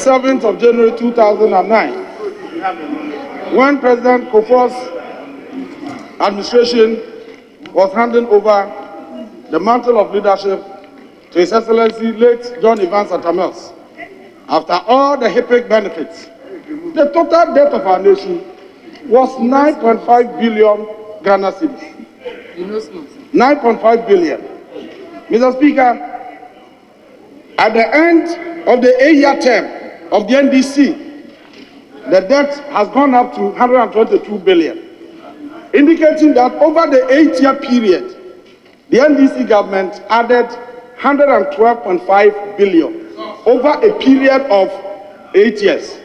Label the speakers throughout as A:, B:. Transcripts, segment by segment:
A: 27th of January 2009, when President Akufo's administration was handing over the mantle of leadership to His Excellency late John Evans Atamels. After all the HIPIC benefits, the total debt of our nation was 9.5 billion Ghana cedis. 9.5 billion. Mr. Speaker, at the end of the 8-year term of the NDC, the debt has gone up to 122 billion, indicating that over the 8-year period, the NDC government added 112.5 billion over a period of 8 years.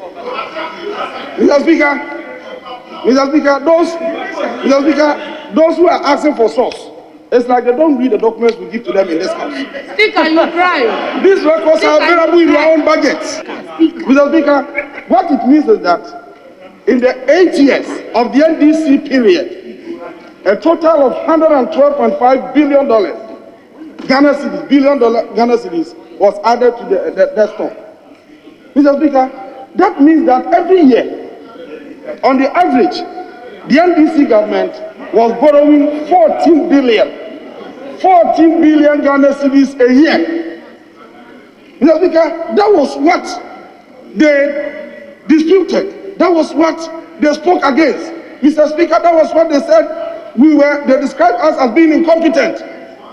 A: Mr. Speaker, those who are asking for source, it's like they don't read the documents we give to them in this house.
B: Speaker, you cry.
A: These records are available in your own budgets. Mr. Speaker, what it means is that in the 8 years of the NDC period, a total of $112.5 billion Ghana cedis was added to the stock. Mr. Speaker, that means that every year, on the average, the NDC government was borrowing 14 billion Ghana cedis a year. Mr. Speaker, that was what they disputed. That was what they spoke against. Mr. Speaker, that was what they said. They described us as being incompetent,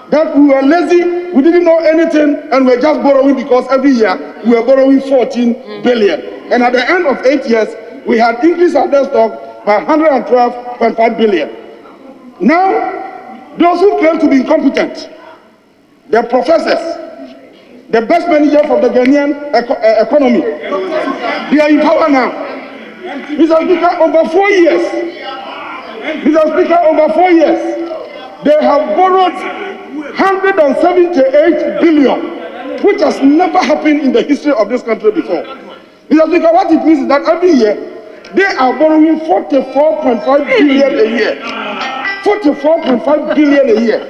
A: that we were lazy, we didn't know anything, and we're just borrowing because every year we were borrowing 14 billion. And at the end of 8 years, we had increased our debt stock by 112.5 billion. Now, those who claim to be incompetent, the professors, the best managers of the Ghanaian economy, they are in power now. Mr. Speaker, over 4 years, they have borrowed 178 billion, which has never happened in the history of this country before. Mr. Speaker, what it means is that every year, they are borrowing 44.5 billion a year. 44.5 billion a year.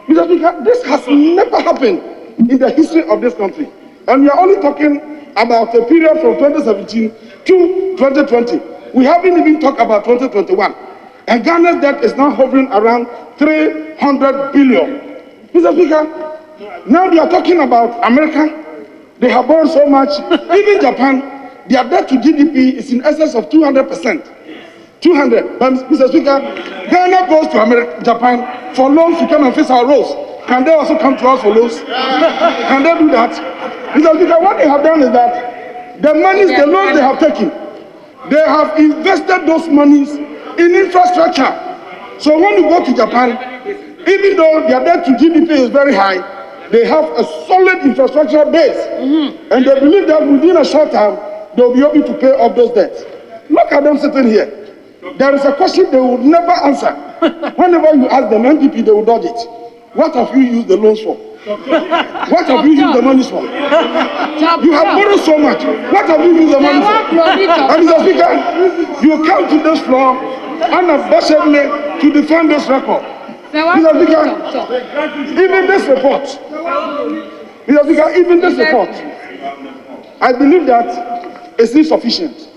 A: Mr. Speaker, this has never happened in the history of this country. And we are only talking about a period from 2017 to 2020. We haven't even talked about 2021. And Ghana's debt is now hovering around 300 billion. Mr. Speaker, now they are talking about America. They have borrowed so much. Even Japan, their debt to GDP is in excess of 200%. 200. But Mr. Speaker, Ghana goes to Japan for loans to come and fix our roads. Can they also come to us for loans? Can they do that? Mr. Speaker, what they have done is that the loans they have taken, they have invested those monies in infrastructure. So when you go to Japan, even though their debt to GDP is very high, they have a solid infrastructure base. And they believe that within a short time, they'll be able to pay off those debts. Look at them sitting here. There is a question they will never answer. Whenever you ask them, MPP, they will dodge it. What have you used the loans for? What have you used the money for? You have borrowed so much. What have you used the money for? And Mr. Speaker, you come to this floor unabashedly to defend this record. Mr. Speaker, even this report, I believe that is insufficient.